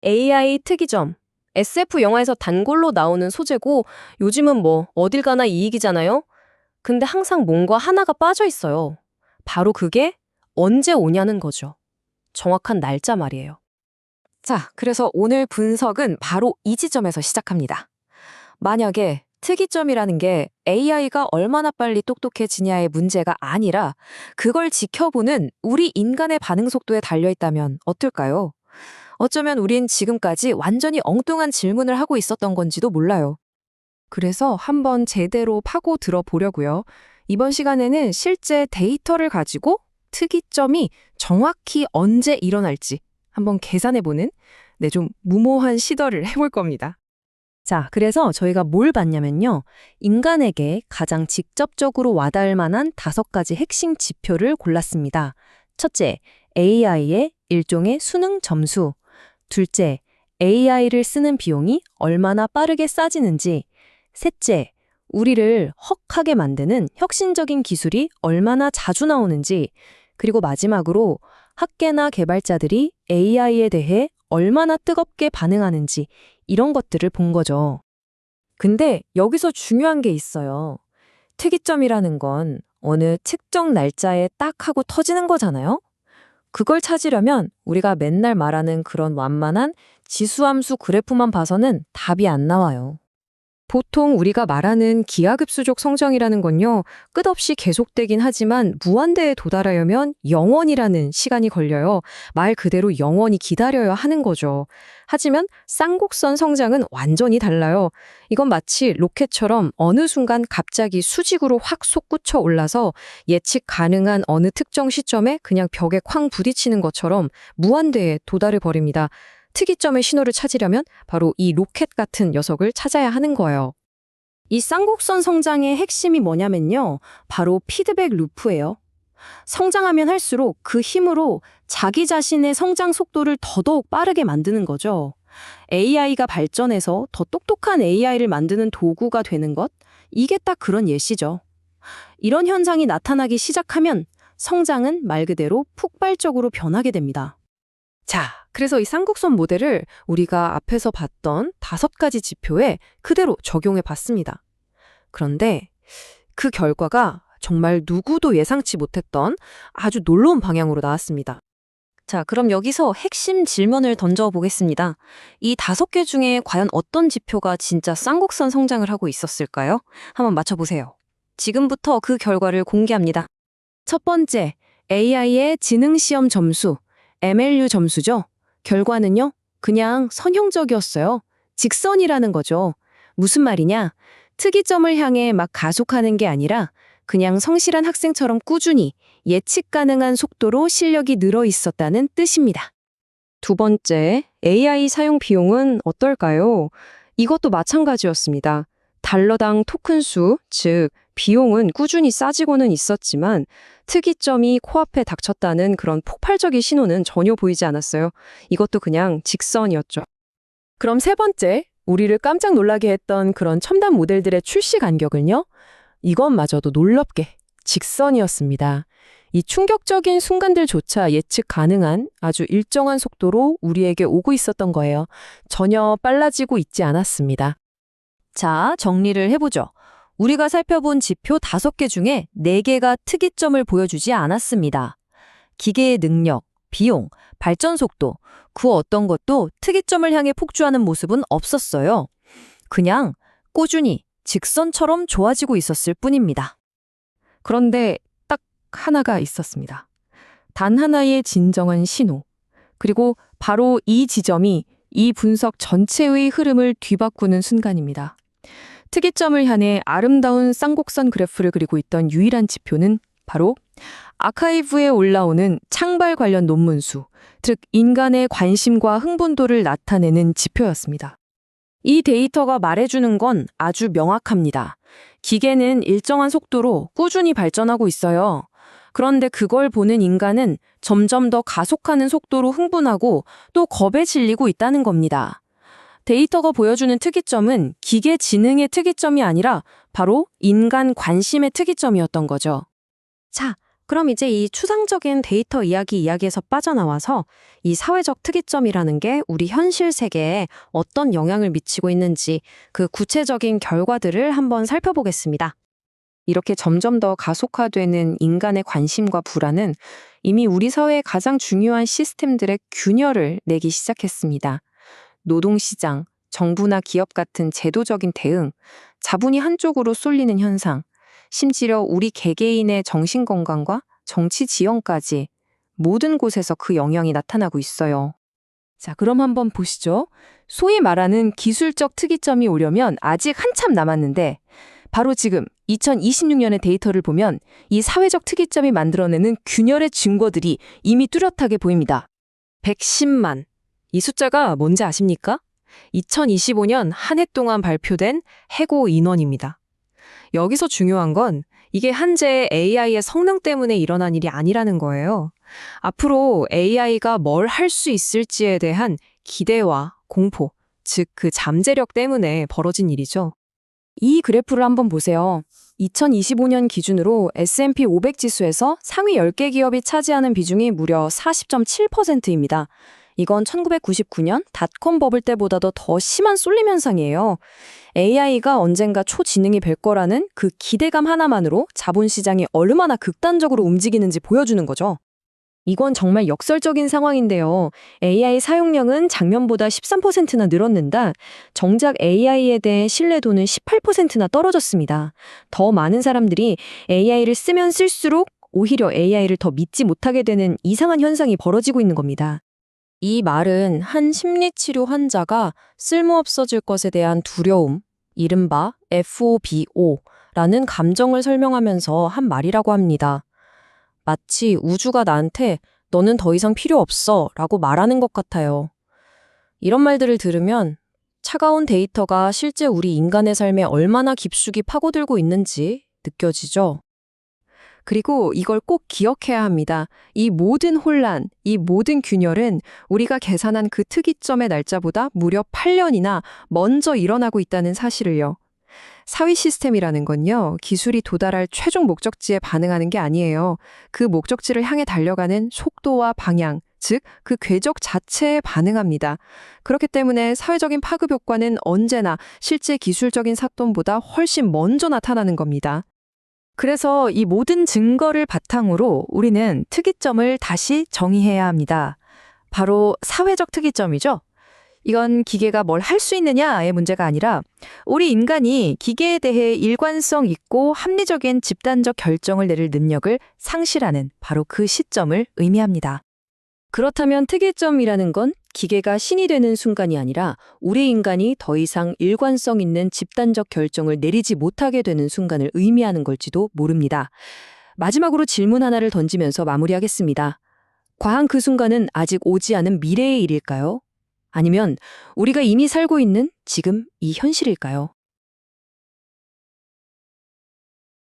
AI 특이점. SF 영화에서 단골로 나오는 소재고 요즘은 뭐 어딜 가나 이익이잖아요? 근데 항상 뭔가 하나가 빠져 있어요. 바로 그게 언제 오냐는 거죠. 정확한 날짜 말이에요. 자, 그래서 오늘 분석은 바로 이 지점에서 시작합니다. 만약에 특이점이라는 게 AI가 얼마나 빨리 똑똑해지냐의 문제가 아니라 그걸 지켜보는 우리 인간의 반응 속도에 달려있다면 어떨까요? 어쩌면 우린 지금까지 완전히 엉뚱한 질문을 하고 있었던 건지도 몰라요. 그래서 한번 제대로 파고 들어보려고요. 이번 시간에는 실제 데이터를 가지고 특이점이 정확히 언제 일어날지 한번 계산해보는 좀 무모한 시도를 해볼 겁니다. 자, 그래서 저희가 뭘 봤냐면요. 인간에게 가장 직접적으로 와닿을 만한 5가지 핵심 지표를 골랐습니다. 첫째, AI의 일종의 수능 점수. 둘째, AI를 쓰는 비용이 얼마나 빠르게 싸지는지. 셋째, 우리를 헉하게 만드는 혁신적인 기술이 얼마나 자주 나오는지. 그리고 마지막으로 학계나 개발자들이 AI에 대해 얼마나 뜨겁게 반응하는지 이런 것들을 본 거죠. 근데 여기서 중요한 게 있어요. 특이점이라는 건 어느 특정 날짜에 딱 하고 터지는 거잖아요? 그걸 찾으려면 우리가 맨날 말하는 그런 완만한 지수함수 그래프만 봐서는 답이 안 나와요. 보통 우리가 말하는 기하급수적 성장이라는 건요, 끝없이 계속되긴 하지만 무한대에 도달하려면 영원이라는 시간이 걸려요. 말 그대로 영원히 기다려야 하는 거죠. 하지만 쌍곡선 성장은 완전히 달라요. 이건 마치 로켓처럼 어느 순간 갑자기 수직으로 확 솟구쳐 올라서 예측 가능한 어느 특정 시점에 그냥 벽에 쾅 부딪히는 것처럼 무한대에 도달해 버립니다. 특이점의 신호를 찾으려면 바로 이 로켓 같은 녀석을 찾아야 하는 거예요. 이 쌍곡선 성장의 핵심이 뭐냐면요. 바로 피드백 루프예요. 성장하면 할수록 그 힘으로 자기 자신의 성장 속도를 더더욱 빠르게 만드는 거죠. AI가 발전해서 더 똑똑한 AI를 만드는 도구가 되는 것, 이게 딱 그런 예시죠. 이런 현상이 나타나기 시작하면 성장은 말 그대로 폭발적으로 변하게 됩니다. 자, 그래서 이 쌍곡선 모델을 우리가 앞에서 봤던 5가지 지표에 그대로 적용해 봤습니다. 그런데 그 결과가 정말 누구도 예상치 못했던 아주 놀라운 방향으로 나왔습니다. 자, 그럼 여기서 핵심 질문을 던져보겠습니다. 이 5개 중에 과연 어떤 지표가 진짜 쌍곡선 성장을 하고 있었을까요? 한번 맞춰보세요. 지금부터 그 결과를 공개합니다. 첫 번째, AI의 지능시험 점수, MLU 점수죠. 결과는요, 그냥 선형적이었어요. 직선이라는 거죠. 무슨 말이냐? 특이점을 향해 막 가속하는 게 아니라 그냥 성실한 학생처럼 꾸준히 예측 가능한 속도로 실력이 늘어 있었다는 뜻입니다. 두 번째, AI 사용 비용은 어떨까요? 이것도 마찬가지였습니다. 달러당 토큰 수, 즉 비용은 꾸준히 싸지고는 있었지만 특이점이 코앞에 닥쳤다는 그런 폭발적인 신호는 전혀 보이지 않았어요. 이것도 그냥 직선이었죠. 그럼 세 번째, 우리를 깜짝 놀라게 했던 그런 첨단 모델들의 출시 간격은요? 이것마저도 놀랍게 직선이었습니다. 이 충격적인 순간들조차 예측 가능한 아주 일정한 속도로 우리에게 오고 있었던 거예요. 전혀 빨라지고 있지 않았습니다. 자, 정리를 해보죠. 우리가 살펴본 지표 5개 중에 4개가 특이점을 보여주지 않았습니다. 기계의 능력, 비용, 발전 속도, 그 어떤 것도 특이점을 향해 폭주하는 모습은 없었어요. 그냥 꾸준히 직선처럼 좋아지고 있었을 뿐입니다. 그런데 딱 하나가 있었습니다. 단 하나의 진정한 신호. 그리고 바로 이 지점이 이 분석 전체의 흐름을 뒤바꾸는 순간입니다. 특이점을 향해 아름다운 쌍곡선 그래프를 그리고 있던 유일한 지표는 바로 아카이브에 올라오는 창발 관련 논문 수, 즉 인간의 관심과 흥분도를 나타내는 지표였습니다. 이 데이터가 말해주는 건 아주 명확합니다. 기계는 일정한 속도로 꾸준히 발전하고 있어요. 그런데 그걸 보는 인간은 점점 더 가속하는 속도로 흥분하고 또 겁에 질리고 있다는 겁니다. 데이터가 보여주는 특이점은 기계 지능의 특이점이 아니라 바로 인간 관심의 특이점이었던 거죠. 자, 그럼 이제 이 추상적인 데이터 이야기에서 빠져나와서 이 사회적 특이점이라는 게 우리 현실 세계에 어떤 영향을 미치고 있는지 그 구체적인 결과들을 한번 살펴보겠습니다. 이렇게 점점 더 가속화되는 인간의 관심과 불안은 이미 우리 사회의 가장 중요한 시스템들의 균열을 내기 시작했습니다. 노동시장, 정부나 기업 같은 제도적인 대응, 자본이 한쪽으로 쏠리는 현상, 심지어 우리 개개인의 정신건강과 정치 지형까지 모든 곳에서 그 영향이 나타나고 있어요. 자, 그럼 한번 보시죠. 소위 말하는 기술적 특이점이 오려면 아직 한참 남았는데 바로 지금 2026년의 데이터를 보면 이 사회적 특이점이 만들어내는 균열의 증거들이 이미 뚜렷하게 보입니다. 110만. 이 숫자가 뭔지 아십니까? 2025년 한 해 동안 발표된 해고 인원입니다. 여기서 중요한 건 이게 한재의 AI의 성능 때문에 일어난 일이 아니라는 거예요. 앞으로 AI가 뭘 할 수 있을지에 대한 기대와 공포, 즉 그 잠재력 때문에 벌어진 일이죠. 이 그래프를 한번 보세요. 2025년 기준으로 S&P 500 지수에서 상위 10개 기업이 차지하는 비중이 무려 40.7%입니다. 이건 1999년 닷컴 버블 때보다도 더 심한 쏠림 현상이에요. AI가 언젠가 초지능이 될 거라는 그 기대감 하나만으로 자본시장이 얼마나 극단적으로 움직이는지 보여주는 거죠. 이건 정말 역설적인 상황인데요. AI 사용량은 작년보다 13%나 늘었는데 정작 AI에 대해 신뢰도는 18%나 떨어졌습니다. 더 많은 사람들이 AI를 쓰면 쓸수록 오히려 AI를 더 믿지 못하게 되는 이상한 현상이 벌어지고 있는 겁니다. 이 말은 한 심리치료 환자가 쓸모없어질 것에 대한 두려움, 이른바 FOBO라는 감정을 설명하면서 한 말이라고 합니다. 마치 우주가 나한테 너는 더 이상 필요 없어 라고 말하는 것 같아요. 이런 말들을 들으면 차가운 데이터가 실제 우리 인간의 삶에 얼마나 깊숙이 파고들고 있는지 느껴지죠? 그리고 이걸 꼭 기억해야 합니다. 이 모든 혼란, 이 모든 균열은 우리가 계산한 그 특이점의 날짜보다 무려 8년이나 먼저 일어나고 있다는 사실을요. 사회 시스템이라는 건요, 기술이 도달할 최종 목적지에 반응하는 게 아니에요. 그 목적지를 향해 달려가는 속도와 방향, 즉, 그 궤적 자체에 반응합니다. 그렇기 때문에 사회적인 파급 효과는 언제나 실제 기술적인 사건보다 훨씬 먼저 나타나는 겁니다. 그래서 이 모든 증거를 바탕으로 우리는 특이점을 다시 정의해야 합니다. 바로 사회적 특이점이죠. 이건 기계가 뭘 할 수 있느냐의 문제가 아니라 우리 인간이 기계에 대해 일관성 있고 합리적인 집단적 결정을 내릴 능력을 상실하는 바로 그 시점을 의미합니다. 그렇다면 특이점이라는 건 기계가 신이 되는 순간이 아니라 우리 인간이 더 이상 일관성 있는 집단적 결정을 내리지 못하게 되는 순간을 의미하는 걸지도 모릅니다. 마지막으로 질문 하나를 던지면서 마무리하겠습니다. 과연 그 순간은 아직 오지 않은 미래의 일일까요? 아니면 우리가 이미 살고 있는 지금 이 현실일까요?